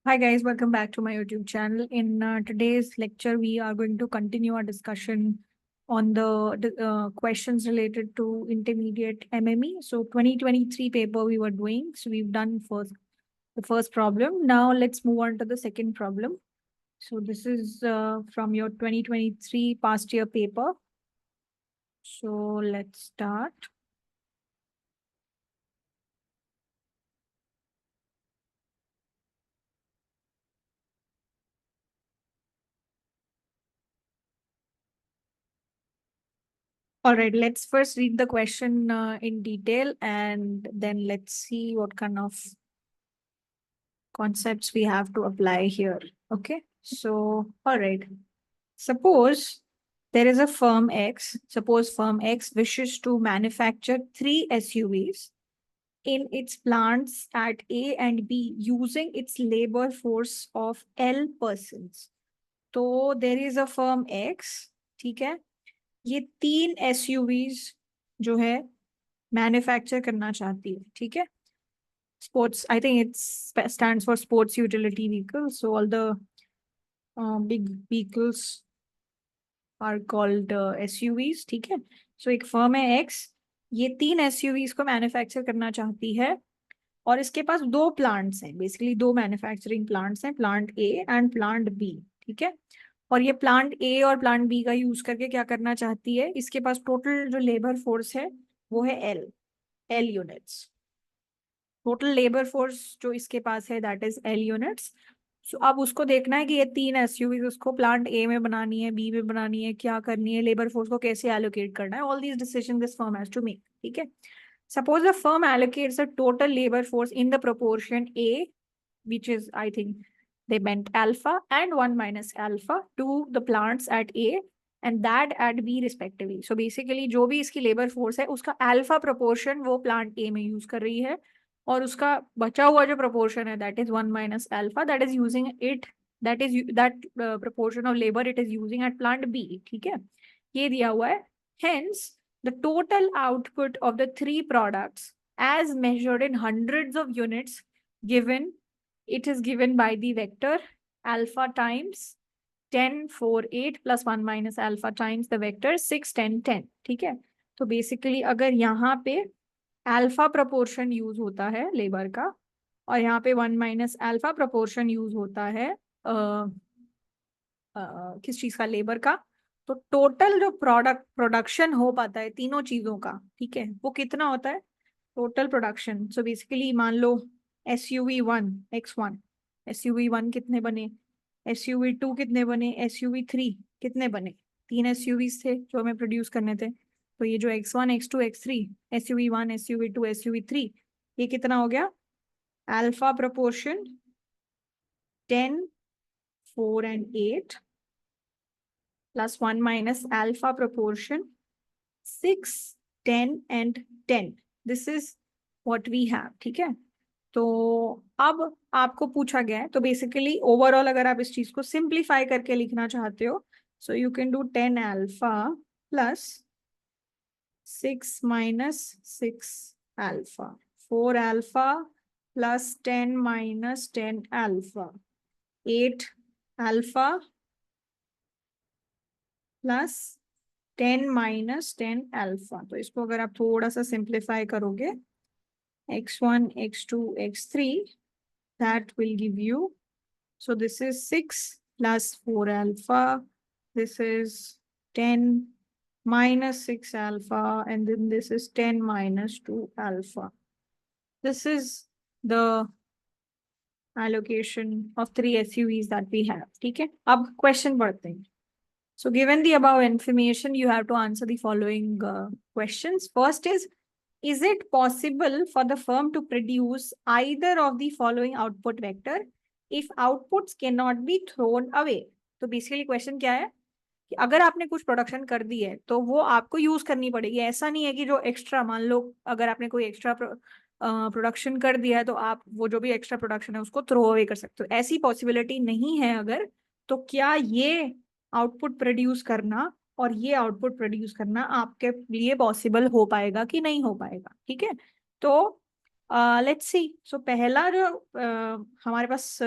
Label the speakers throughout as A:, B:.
A: Hi guys, welcome back to my YouTube channel. In today's lecture, we are going to continue our discussion on the questions related to intermediate MME. So 2023 paper we were doing. So we've done the first problem. Now let's move on to the second problem. So this is from your 2023 past year paper. So let's start. All right, let's first read the question in detail and then let's see what kind of concepts we have to apply here. Okay, so all right. Suppose there is a firm X. Suppose firm X wishes to manufacture 3 SUVs in its plants at A and B using its labor force of L persons. तो there is a firm X, ठीक है, ये 3 SUVs जो है manufacture करना चाहती है, ठीक है. Sports, I think it stands for sports utility vehicles. So all the big vehicles are called SUVs, ठीक है. So एक फर्म है X, ये 3 SUVs को मैन्युफैक्चर करना चाहती है और इसके पास 2 प्लांट्स हैं, बेसिकली 2 मैन्युफैक्चरिंग प्लांट्स हैं, plant A and plant B, ठीक है. और ये प्लांट ए और प्लांट बी का यूज करके क्या करना चाहती है, इसके पास टोटल जो लेबर फोर्स है वो है L units. Total labour force जो इसके पास है दैट इज एल यूनिट्स. सो अब उसको देखना है कि ये 3 SUVs उसको प्लांट ए में बनानी है, बी में बनानी है, क्या करनी है, लेबर फोर्स को कैसे एलोकेट करना है. All these decision this firm has to make, ठीक है. Suppose the firm allocates the total labour force in the proportion a, which is I think they meant alpha, and 1 minus alpha to the plants at A and that at B respectively. So basically जो भी इसकी labour force है उसका alpha proportion वो plant A में use कर रही है और उसका बचा हुआ जो प्रोपोर्शन है that is 1 minus alpha that is using it, that proportion of labor it is using at plant B, ठीक है. ये दिया हुआ है. Hence the total output of the 3 products as measured in hundreds of units given, it is given by the vector alpha times 10 4 8 plus 1 minus alpha times the vector 6 10 10, ठीक है. तो basically अगर यहाँ पे अल्फा प्रोपोर्शन यूज होता है labour का और यहाँ पे 1 माइनस अल्फा प्रोपोर्शन यूज होता है किस चीज का, लेबर का, तो टोटल जो प्रोडक्शन हो पाता है तीनों चीजों का, ठीक है, वो कितना होता है टोटल प्रोडक्शन. सो बेसिकली मान लो SUV1 X1, SUV1 कितने बने, SUV2 कितने बने, SUV3 कितने बने, 3 SUVs थे जो हमें प्रोड्यूस करने थे. तो ये जो X1 X2 X3, SUV1 SUV2 SUV3, ये कितना हो गया, alpha proportion 10 4 and 8 plus 1 minus alpha proportion 6 10 and 10. This is what we have, ठीक है. तो अब आपको पूछा गया है, तो बेसिकली ओवरऑल अगर आप इस चीज को सिंप्लीफाई करके लिखना चाहते हो, so you can do 10 alpha plus 6 minus 6 alpha, 4 alpha plus 10 minus 10 alpha, 8 alpha plus 10 minus 10 alpha. तो इसको अगर आप थोड़ा सा सिंप्लीफाई करोगे, x1 x2 x3, that will give you, so this is 6 plus 4 alpha, this is 10 minus 6 alpha, and then this is 10 minus 2 alpha. This is the allocation of 3 SUVs that we have, ठीक है. अब question पढ़ते हैं. So given the above information, you have to answer the following questions. First is it possible for the firm to produce either of the following output vector if outputs cannot be thrown away? तो basically question क्या है कि अगर आपने कुछ production कर दी है तो वो आपको यूज करनी पड़ेगी. ऐसा नहीं है कि जो एक्स्ट्रा, मान लो अगर आपने कोई एक्स्ट्रा प्रोडक्शन कर दिया है तो आप वो जो भी एक्स्ट्रा प्रोडक्शन है उसको थ्रो अवे कर सकते हो. ऐसी पॉसिबिलिटी नहीं है अगर, तो क्या ये आउटपुट प्रोड्यूस करना और ये आउटपुट प्रोड्यूस करना आपके लिए पॉसिबल हो पाएगा कि नहीं हो पाएगा, ठीक है. तो लेट्स सी. सो पहला जो हमारे पास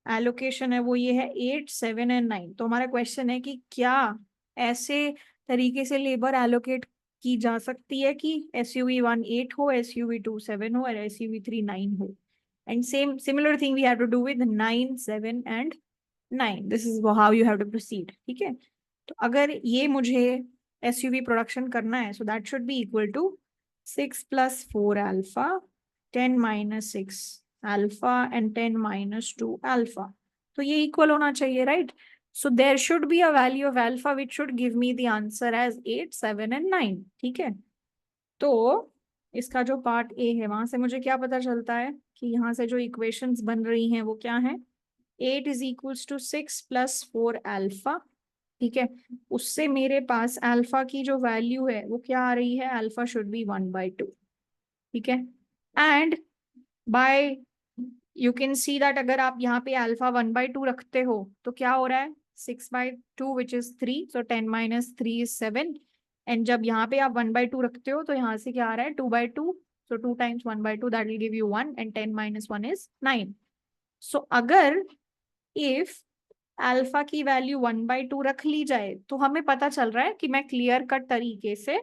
A: एलोकेशन है वो ये है 8, 7 एंड 9। तो हमारा क्वेश्चन है कि क्या ऐसे तरीके से लेबर एलोकेट की जा सकती है कि SUV1 8 हो, SUV2 7 हो और SUV3 9 हो। And same similar thing we have to do with 9, 7 and 9। This is how you have to proceed. ठीक है, तो अगर ये मुझे SUV प्रोडक्शन करना है, so that should be equal to 6 + 4 alpha, 10 - 6 alpha and 10 - 2 alpha. तो ये इक्वल होना चाहिए, right? So there should be a value of alpha which should give me the answer as 8, 7 and 9। ठीक है, तो इसका जो पार्ट ए है वहां से मुझे क्या पता चलता है कि यहाँ से जो इक्वेशंस बन रही हैं वो क्या है? 8 इज इक्वल्स टू 6 + 4 अल्फा। ठीक है, उससे मेरे पास अल्फा की जो वैल्यू है वो क्या आ रही है? Alpha should be 1/2। ठीक है, and by you can see that अगर आप यहाँ पे अल्फा 1/2 रखते हो तो क्या हो रहा है? 6/2 which is 3, so 10 - 3 is 7। And जब यहाँ पे आप 1/2 रखते हो तो यहाँ से क्या आ रहा है? 2/2, सो 2 × 1/2 that will give you 1 and 10 - 1 is 9। सो अगर इफ अल्फा की वैल्यू 1/2 रख ली जाए तो हमें पता चल रहा है कि मैं क्लियर कट तरीके से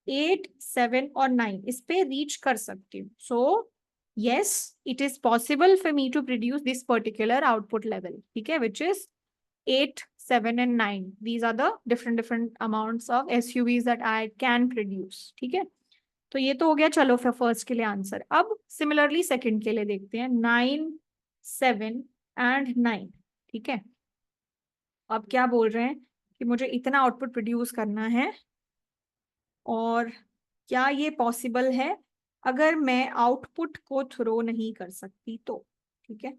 A: 8, 7 और 9 इस पे रीच कर सकती हूँ। सो yes, it is possible for me to produce this particular output level. ठीक है, which is 8, 7 and 9. These are the different amounts of SUVs that I can produce. ठीक है, तो ये तो हो गया। चलो फिर फर्स्ट के लिए आंसर। अब सिमिलरली सेकंड के लिए देखते हैं, 9, 7 एंड 9। ठीक है, अब क्या बोल रहे हैं कि मुझे इतना आउटपुट प्रोड्यूस करना है और क्या ये पॉसिबल है अगर मैं आउटपुट को थ्रो नहीं कर सकती तो? ठीक है,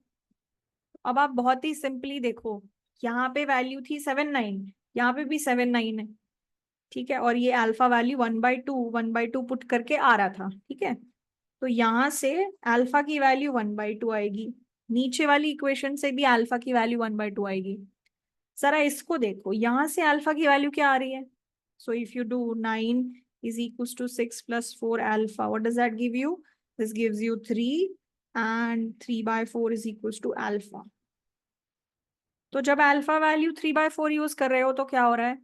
A: अब आप बहुत ही सिंपली देखो, यहाँ पे वैल्यू थी 7, 9, यहाँ पे भी 7, 9 है। ठीक है, और ये अल्फा वैल्यू 1/2 पुट करके आ रहा था। ठीक है, तो यहाँ से अल्फा की वैल्यू 1/2 आएगी, नीचे वाली इक्वेशन से भी अल्फा की वैल्यू 1/2 आएगी। जरा इसको देखो, यहाँ से अल्फा की वैल्यू क्या आ रही है? So if you do 9 is equals to 6 + 4 alpha, what does that give you? This gives you 3 and 3/4 is equals to alpha. तो जब अल्फा वैल्यू 3/4 यूज कर रहे हो तो क्या हो रहा है?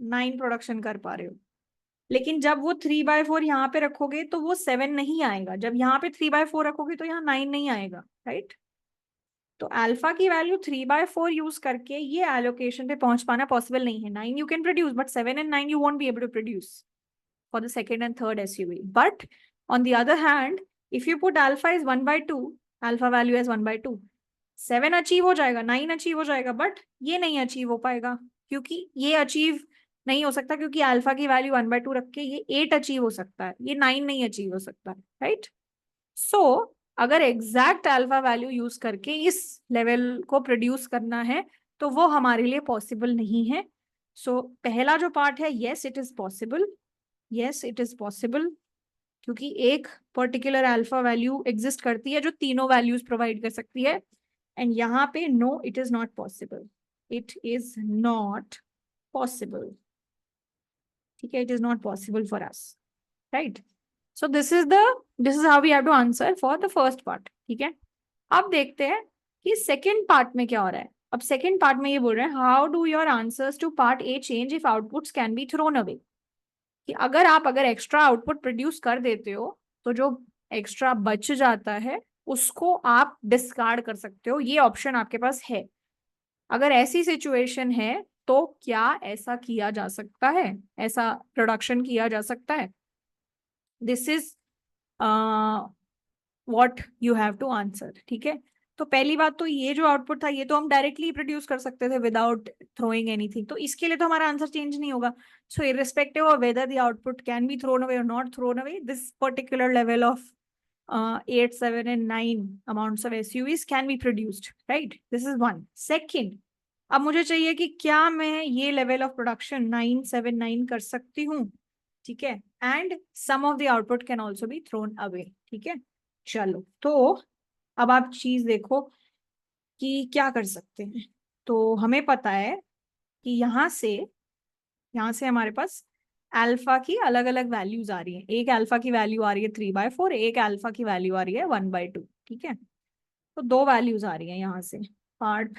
A: 9 प्रोडक्शन कर पा रहे हो। लेकिन जब वो 3/4 यहाँ पे रखोगे तो वो 7 नहीं आएगा, जब यहाँ पे 3/4 रखोगे तो यहाँ 9 नहीं आएगा, राइट? तो अल्फा की वैल्यू 3/4 यूज करके ये एलोकेशन पे पहुंच पाना पॉसिबल नहीं है। 9 you can produce but 7 and 9 you won't be able to produce for the second and third SUV. But on the other hand if you put alpha is 1/2, alpha value is 1/2, 7 achieve हो जाएगा, 9 achieve हो जाएगा, but ये नहीं achieve हो पाएगा क्योंकि ये अचीव नहीं हो सकता, क्योंकि अल्फा की वैल्यू 1/2 रख के ये 8 अचीव हो सकता है, ये 9 नहीं अचीव हो सकता, राइट? सो अगर एग्जैक्ट अल्फा वैल्यू यूज करके इस लेवल को प्रोड्यूस करना है तो वो हमारे लिए पॉसिबल नहीं है। सो पहला जो पार्ट है, yes it is possible, yes it is possible, क्योंकि एक पर्टिकुलर अल्फा वैल्यू एग्जिस्ट करती है जो तीनों वैल्यूज प्रोवाइड कर सकती है। एंड यहाँ पे no it is not possible, it is not possible. ठीक है, it is not possible for us, right? So this is how we have to answer for the first part. ठीक है, अब देखते हैं कि सेकेंड पार्ट में क्या हो रहा है। अब सेकेंड पार्ट में ये बोल रहे हैं, how do your answers to part A change if outputs can be thrown away? कि अगर एक्स्ट्रा आउटपुट प्रोड्यूस कर देते हो तो जो एक्स्ट्रा बच जाता है उसको आप डिस्कार्ड कर सकते हो, ये ऑप्शन आपके पास है। अगर ऐसी सिचुएशन है तो क्या ऐसा किया जा सकता है, ऐसा प्रोडक्शन किया जा सकता है? This is what you have to answer. ठीक है, तो पहली बात तो ये जो आउटपुट था ये तो हम डायरेक्टली प्रोड्यूस कर सकते थे विदाउट थ्रोइंग एनीथिंग, तो इसके लिए तो हमारा आंसर चेंज नहीं होगा। So irrespective of whether the output can be thrown away और not thrown away, this particular level of 8, 7 and 9 amounts of SUVs can be produced, right? This is one. Second, अब मुझे चाहिए कि क्या मैं ये लेवल ऑफ प्रोडक्शन 9, 7, 9 कर सकती हूँ? ठीक है, and some of the output can also be thrown away. ठीक है, चलो तो अब आप चीज देखो कि क्या कर सकते हैं। तो हमें पता है कि यहाँ से हमारे पास अल्फा की अलग अलग वैल्यूज आ रही है। एक अल्फा की वैल्यू आ रही है 3/4, एक अल्फा की वैल्यू आ रही है 1/2। ठीक है, तो दो वैल्यूज आ रही हैं यहाँ से। पार्ट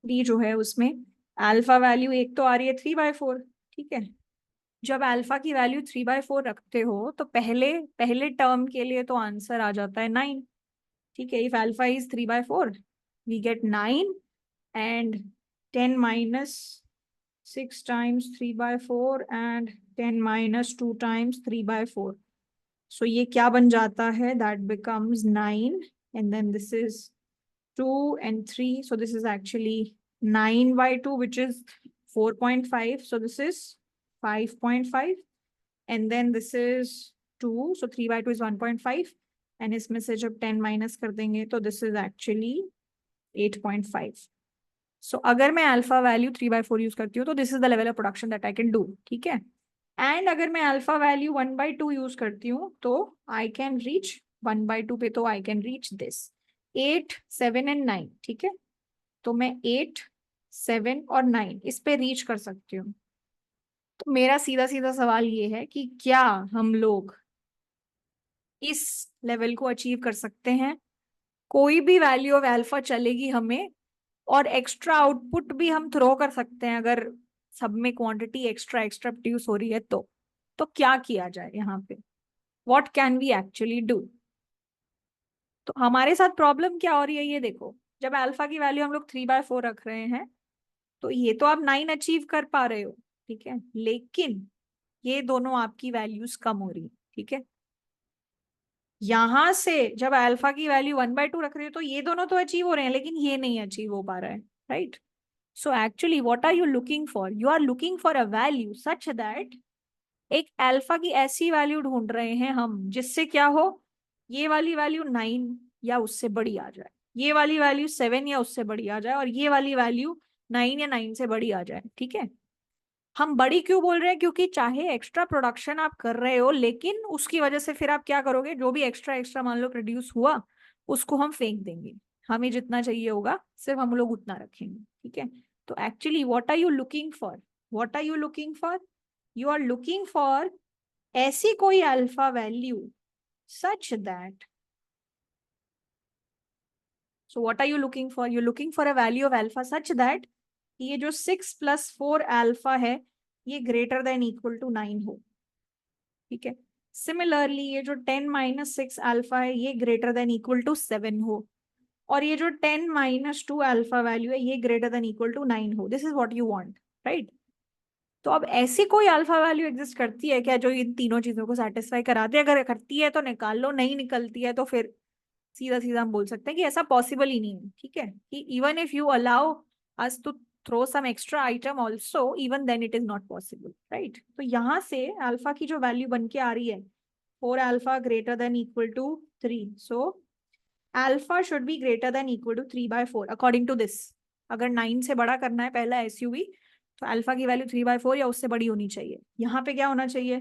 A: बी जो है उसमें अल्फा वैल्यू एक तो आ रही है 3/4, ठीक है। जब अल्फा की वैल्यू 3/4 रखते हो तो पहले पहले टर्म के लिए तो आंसर आ जाता है 9, ठीक है। If alpha is 3/4 we get 9 and 10 minus 6 times 3/4 and 10 minus 2 times 3/4. So ये क्या बन जाता है? That becomes 9 and then this is 2 and 3. So this is actually 9/2, which is 4.5. So this is 5.5 and then this is 2. So 3/2 is 1.5 and इसमें से जब 10 minus कर देंगे तो this is actually 8.5. सो अगर मैं अल्फा वैल्यू 3/4 यूज करती हूँ तो this is the level of production that I can do, ठीक है। एंड अगर मैं अल्फा वैल्यू 1/2 यूज करती हूँ तो आई कैन रीच 1/2 पे, तो I can reach this 8, 7 and 9, ठीक है। तो मैं 8, 7 और 9 इस पे रीच कर सकती हूँ। तो मेरा सीधा सीधा सवाल ये है कि क्या हम लोग इस लेवल को अचीव कर सकते हैं? कोई भी वैल्यू ऑफ अल्फा चलेगी हमें, और एक्स्ट्रा आउटपुट भी हम थ्रो कर सकते हैं अगर सब में क्वांटिटी एक्स्ट्रा एक्स्ट्रा प्रोड्यूस हो रही है तो क्या किया जाए यहाँ पे? What can we actually do? तो हमारे साथ प्रॉब्लम क्या हो रही है ये देखो। जब अल्फा की वैल्यू हम लोग 3/4 रख रहे हैं तो ये तो आप 9 अचीव कर पा रहे हो, ठीक है, लेकिन ये दोनों आपकी वैल्यूज कम हो रही है, ठीक है। यहां से जब अल्फा की वैल्यू 1/2 रख रहे हो तो ये दोनों तो अचीव हो रहे हैं लेकिन ये नहीं अचीव हो पा रहा है, right. So actually, what are you looking for? You are looking for a value such that एक अल्फा की ऐसी वैल्यू ढूंढ रहे हैं हम जिससे क्या हो, ये वाली वैल्यू 9 या उससे बड़ी आ जाए, ये वाली वैल्यू 7 या उससे बड़ी आ जाए, और ये वाली वैल्यू 9 या 9 से बड़ी आ जाए, ठीक है। हम बड़ी क्यों बोल रहे हैं? क्योंकि चाहे एक्स्ट्रा प्रोडक्शन आप कर रहे हो लेकिन उसकी वजह से फिर आप क्या करोगे, जो भी एक्स्ट्रा एक्स्ट्रा मान लो प्रोड्यूस हुआ उसको हम फेंक देंगे। हमें जितना चाहिए होगा सिर्फ हम लोग उतना रखेंगे, ठीक है। तो actually what are you looking for? What are you looking for? You are looking for ऐसी कोई alpha value such that, so what are you looking for? You looking for a value of alpha such that ये जो 6 + 4 alpha है ये greater than equal to 9 हो, ठीक है। Similarly ये जो 10 - 6 अल्फा है ये ग्रेटर देन इक्वल टू 7 हो, और ये जो 10 - 2 अल्फा वैल्यू है ये ग्रेटर देन इक्वल टू 9 हो। This is what you want, right. तो अब ऐसी कोई अल्फा वैल्यू एग्जिस्ट करती है क्या जो इन तीनों चीजों को सेटिस्फाई कराती है? अगर करती है तो निकाल लो, नहीं निकलती है तो फिर सीधा सीधा हम बोल सकते हैं कि ऐसा पॉसिबल ही नहीं है, ठीक है। कि even if you allow us to throw some extra item also, even then it is not possible, right. तो यहाँ से अल्फा की जो वैल्यू बन के आ रही है 4 alpha greater than equal to 3, so alpha should be greater than equal to 3/4 according to this. अगर 9 से बड़ा करना है पहला एसयूवी तो अल्फा की वैल्यू 3/4 या उससे बड़ी होनी चाहिए। यहाँ पे क्या होना चाहिए?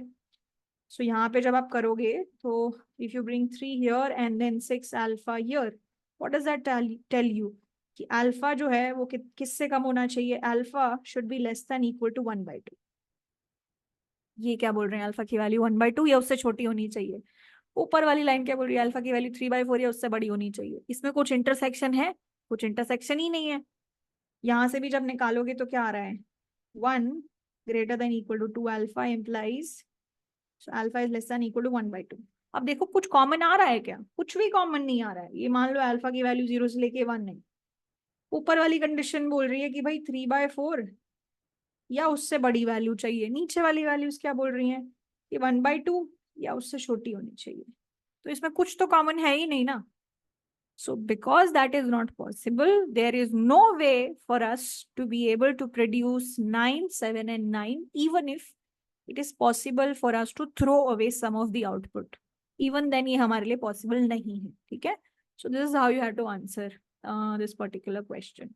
A: सो यहाँ पे जब आप करोगे तो if you bring 3 here and then 6 alpha here, what does that tell you? कि अल्फा जो है वो किससे कम होना चाहिए? Alpha should be less than equal to 1/2। ये क्या बोल रहे हैं? अल्फा की वैल्यू 1/2 या उससे छोटी होनी चाहिए। ऊपर वाली लाइन क्या बोल रही है? अल्फा की वैल्यू 3/4 या उससे बड़ी होनी चाहिए। इसमें कुछ इंटरसेक्शन है? कुछ इंटरसेक्शन ही नहीं है। यहां से भी जब निकालोगे तो क्या आ रहा है? 1 greater than equal to 2 alpha implies alpha is less than equal to 1/2। अब देखो कुछ कॉमन आ रहा है क्या? कुछ भी कॉमन नहीं आ रहा है। ये मान लो अल्फा की वैल्यू 0 से लेके 1 है। ऊपर वाली कंडीशन बोल रही है कि भाई 3/4 या उससे बड़ी वैल्यू चाहिए। नीचे वाली वैल्यूज क्या बोल रही हैं? कि 1/2 या उससे छोटी होनी चाहिए। तो इसमें कुछ तो कॉमन है ही नहीं ना। So because that is not possible, there is no way for us to be able to produce 9, 7 and 9, even if it is possible for us to throw away some of the output. Even then ये हमारे लिए possible नहीं है, ठीक है? So this is how you have to answer this particular question.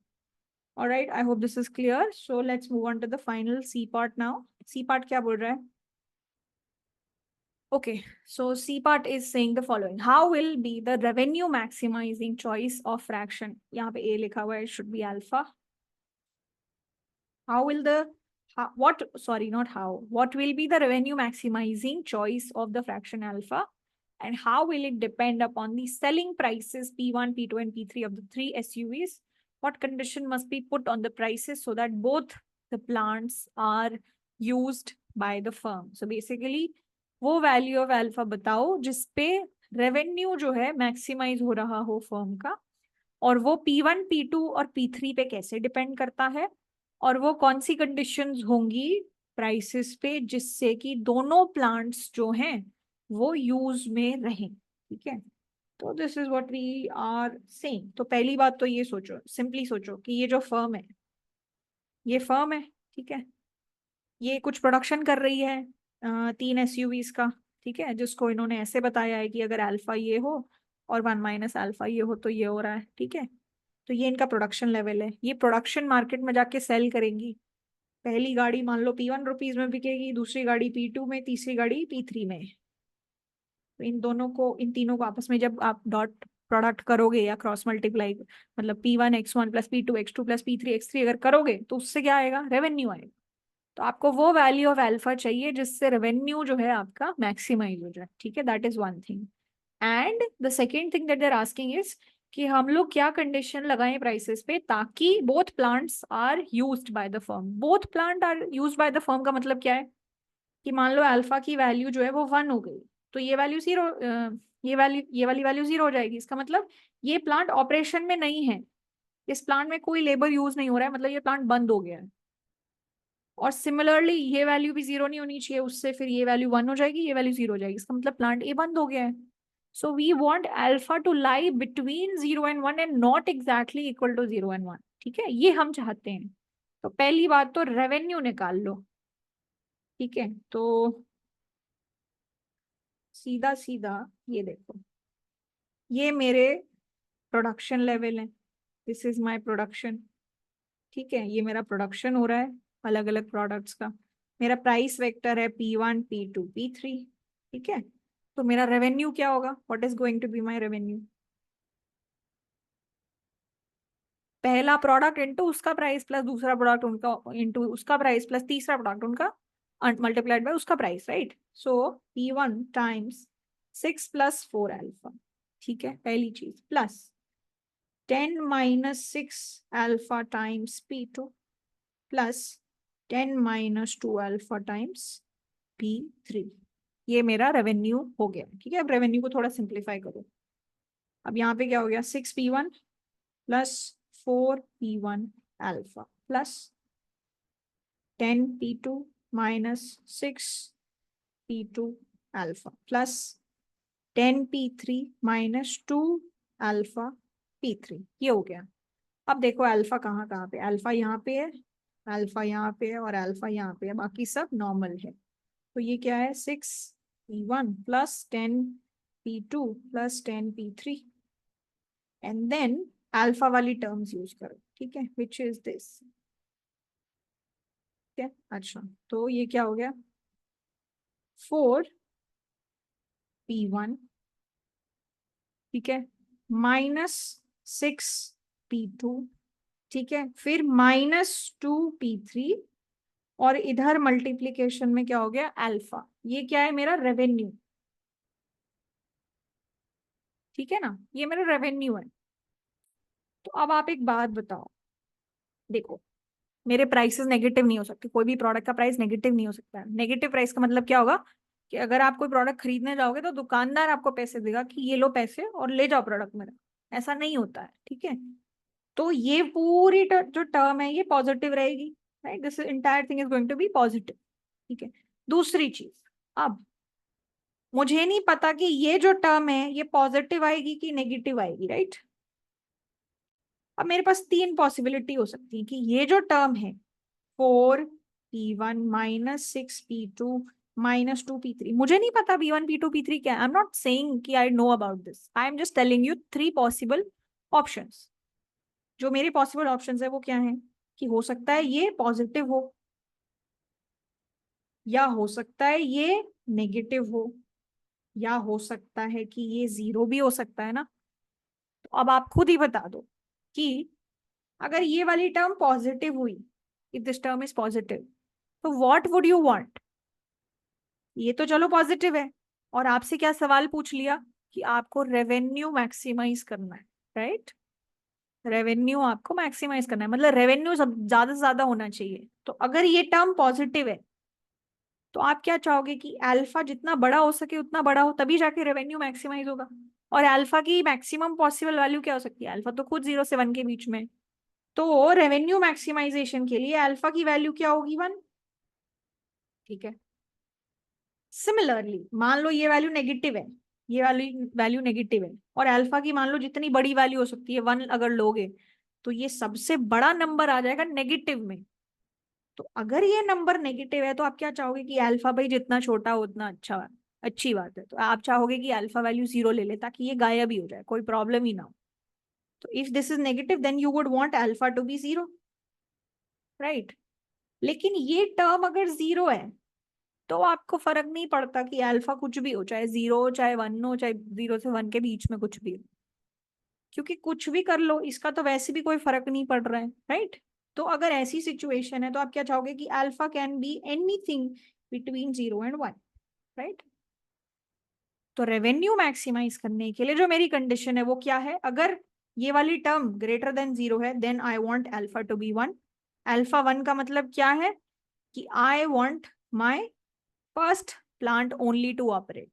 A: All right, I hope this is clear. So let's move on to the final C part now. C part क्या बोल रहा है? Okay, so C part is saying the following. How will be the revenue maximizing choice of fraction? यहाँ पे A लिखा हुआ है, it should be alpha. How will the, sorry, not how. What will be the revenue maximizing choice of the fraction alpha? And how will it depend upon the selling prices P1, P2, and P3 of the three SUVs? What condition must be put on the prices so that both the plants are used by the firm? So basically वो value of alpha बताओ जिसपे revenue जो है maximise हो रहा हो firm का, और वो P1, P2 और P3 पे कैसे डिपेंड करता है, और वो कौन सी कंडीशंस होंगी प्राइसेस पे जिससे कि दोनों प्लांट्स जो हैं वो यूज में रहें। ठीक है, तो this is what we are saying. तो पहली बात तो ये सोचो, सिंपली सोचो कि ये जो फर्म है, ये फर्म है, ठीक है, ये कुछ प्रोडक्शन कर रही है तीन एसयूवीज का, ठीक है, जिसको इन्होंने ऐसे बताया है कि अगर अल्फा ये हो और 1 - अल्फा ये हो तो ये हो रहा है, ठीक है। तो ये इनका प्रोडक्शन लेवल है, ये प्रोडक्शन मार्केट में जाके सेल करेंगी। पहली गाड़ी मान लो P1 रुपीज में बिकेगी, दूसरी गाड़ी P2 में, तीसरी गाड़ी P3 में। तो इन दोनों को, इन तीनों को आपस में जब आप डॉट प्रोडक्ट करोगे या क्रॉस मल्टीप्लाई, मतलब P1 X1 plus P2 X2 plus P3 X3 अगर करोगे तो उससे क्या आएगा, रेवेन्यू आएगा। तो आपको वो वैल्यू ऑफ अल्फा चाहिए जिससे रेवेन्यू जो है आपका मैक्सिमाइज हो जाए, ठीक है, that is one thing. And the second thing that they are asking is कि हम लोग क्या कंडीशन लगाएं प्राइसेस पे ताकि both plants are used by the firm. Both plant are used by the firm का मतलब क्या है कि मान लो अल्फा की वैल्यू जो है वो 1 हो गई, तो ये वैल्यू 0, ये वाली वैल्यू 0 हो जाएगी। इसका मतलब ये प्लांट ऑपरेशन में नहीं है, इस प्लांट में कोई लेबर यूज नहीं हो रहा है, मतलब ये प्लांट बंद हो गया है। और सिमिलरली ये वैल्यू भी 0 नहीं होनी चाहिए, उससे फिर ये वैल्यू 1 हो जाएगी, ये वैल्यू 0 हो जाएगी, इसका मतलब प्लांट ए बंद हो गया है। So we want alpha to lie between 0 and 1 and not exactly equal to 0 and 1, ठीक है, ये हम चाहते हैं। तो पहली बात तो रेवेन्यू निकाल लो, ठीक है। तो सीधा सीधा ये देखो, ये मेरे प्रोडक्शन लेवल है, दिस इज माय प्रोडक्शन, ठीक है, ये मेरा प्रोडक्शन हो रहा है अलग अलग प्रोडक्ट्स का। मेरा प्राइस वेक्टर है P1 P2 P3, ठीक है। तो मेरा रेवेन्यू क्या होगा, what is going to be my revenue, पहला प्रोडक्ट इंटू उसका प्राइस प्लस दूसरा प्रोडक्ट उनका इंटू उसका प्राइस प्लस तीसरा प्रोडक्ट उनका मल्टीप्लाइड बाय उसका price, right. So P1 times 6 + 4 alpha, ठीक है, पहली चीज, plus 10 - 6 alpha times P2 plus 10 - 2 alpha times P3। ये मेरा रेवेन्यू हो गया, ठीक है। अब रेवेन्यू को थोड़ा सिंप्लीफाई करो। अब यहाँ पे क्या हो गया, 6P1 plus 4P1 alpha plus 10P2 -6P2 alpha plus 10P3 -2 alpha P3, ये हो गया। अब देखो अल्फा कहाँ कहाँ पे, अल्फा यहाँ पे है, अल्फा यहाँ पे है और अल्फा यहाँ पे है, बाकी सब नॉर्मल है। तो ये क्या है, 6P1 plus 10P2 plus 10P3, and then alpha वाली टर्म्स यूज करो, ठीक है, विच इज दिस, ठीक है। अच्छा, तो ये क्या हो गया, 4P1, ठीक है, -6P2, ठीक है, फिर -2P3, और इधर मल्टीप्लीकेशन में क्या हो गया, अल्फा। ये क्या है, मेरा रेवेन्यू, ठीक है ना, ये मेरा रेवेन्यू है। तो अब आप एक बात बताओ, देखो मेरे प्राइसेस नेगेटिव नहीं हो सकते, कोई भी प्रोडक्ट का प्राइस नेगेटिव नहीं हो सकता है। नेगेटिव प्राइस का मतलब क्या होगा कि अगर आप कोई प्रोडक्ट खरीदने जाओगे तो दुकानदार आपको पैसे देगा कि ये लो पैसे और ले जाओ प्रोडक्ट मेरा, ऐसा नहीं होता है, ठीक है। तो ये पूरी जो टर्म है ये पॉजिटिव रहेगी, right, this entire thing is going to be positive, ठीक है। दूसरी चीज, अब मुझे नहीं पता कि ये जो टर्म है ये पॉजिटिव आएगी कि नेगेटिव आएगी, राइट। अब मेरे पास तीन पॉसिबिलिटी हो सकती है कि ये जो टर्म है 4P1 -6P2 -2P3, मुझे नहीं पता P1 P2 P3 क्या है, आई एम नॉट सेइंग कि I know about this, I am just telling you three possible options. जो मेरे पॉसिबल ऑप्शंस है वो क्या है कि हो सकता है ये पॉजिटिव हो, या हो सकता है ये नेगेटिव हो, या हो सकता है कि ये जीरो भी हो सकता है ना। तो अब आप खुद ही बता दो कि अगर ये वाली टर्म पॉजिटिव हुई, if this term is positive, तो व्हाट वुड यू वांट, ये तो चलो पॉजिटिव है, और आपसे क्या सवाल पूछ लिया कि आपको रेवेन्यू मैक्सिमाइज करना है, राइट? रेवेन्यू आपको मैक्सिमाइज करना है, मतलब रेवेन्यू सब ज्यादा से ज्यादा होना चाहिए। तो अगर ये टर्म पॉजिटिव है तो आप क्या चाहोगे कि अल्फा जितना बड़ा हो सके उतना बड़ा हो, तभी जाके रेवेन्यू मैक्सिमाइज होगा। और अल्फा की मैक्सिमम पॉसिबल वैल्यू क्या हो सकती है? अल्फा तो खुद 0 से 1 के बीच में। तो रेवेन्यू मैक्सिमाइजेशन के लिए अल्फा की वैल्यू क्या होगी? 1। ठीक है। सिमिलरली मान लो ये वैल्यू नेगेटिव है, ये वैल्यू वैल्यू नेगेटिव है, और अल्फा की मान लो जितनी बड़ी वैल्यू हो सकती है 1 अगर लोगे, तो ये सबसे बड़ा नंबर आ जाएगा नेगेटिव में। तो अगर ये नंबर नेगेटिव है तो आप क्या चाहोगे कि अल्फा भाई जितना छोटा हो उतना अच्छा है। अच्छी बात है, तो आप चाहोगे कि अल्फा वैल्यू 0 ले ले ताकि ये गायब ही हो जाए, कोई प्रॉब्लम ही ना हो। तो if this is negative then you would want alpha to be 0, right? लेकिन ये टर्म अगर 0 है तो आपको फर्क नहीं पड़ता कि अल्फा कुछ भी हो, चाहे 0 हो चाहे 1 हो, चाहे 0 से 1 के बीच में कुछ भी हो, क्योंकि कुछ भी कर लो इसका तो वैसे भी कोई फर्क नहीं पड़ रहा है, राइट? तो अगर ऐसी सिचुएशन है तो आप क्या चाहोगे कि alpha can be anything between 0 and 1, right? तो रेवेन्यू मैक्सिमाइज करने के लिए जो मेरी कंडीशन है वो क्या है? अगर ये वाली टर्म ग्रेटर देन 0 है then I want alpha to be 1। Alpha 1 का मतलब क्या है? कि I want my first plant only to operate.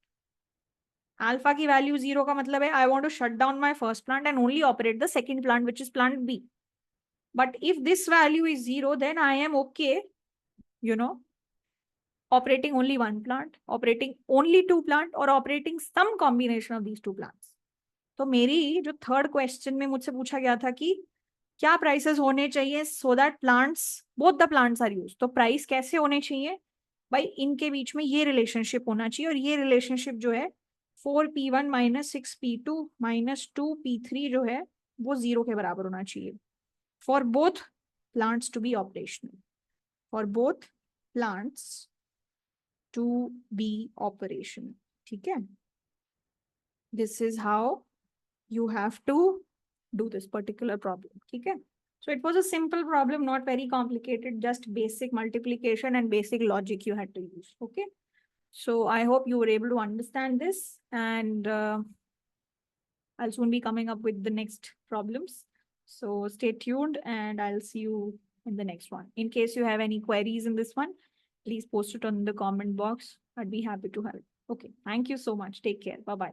A: Alpha की वैल्यू 0 का मतलब है I want to shut down my first plant and only operate the second plant which is plant B. But if this value is 0, then I am okay, you know, operating only one plant, operating only two plant, or operating some combination of these two plants. तो मेरी जो third question में मुझसे पूछा गया था कि क्या प्राइसेस होने चाहिए so that plants both the plants are use, तो प्राइस कैसे होने चाहिए भाई? इनके बीच में ये रिलेशनशिप होना चाहिए, और ये रिलेशनशिप जो है 4P1 minus 6P2 minus 2P3 जो है वो 0 के बराबर होना चाहिए for both plants to be operational, for both plants to be operational. ठीक है? This is how you have to do this particular problem. ठीक है? So it was a simple problem, not very complicated, just basic multiplication and basic logic you had to use. Okay? So I hope you were able to understand this, and I'll soon be coming up with the next problems. So stay tuned and I'll see you in the next one. In case you have any queries in this one, please post it on the comment box. I'd be happy to help. Okay. Thank you so much. Take care. Bye-bye.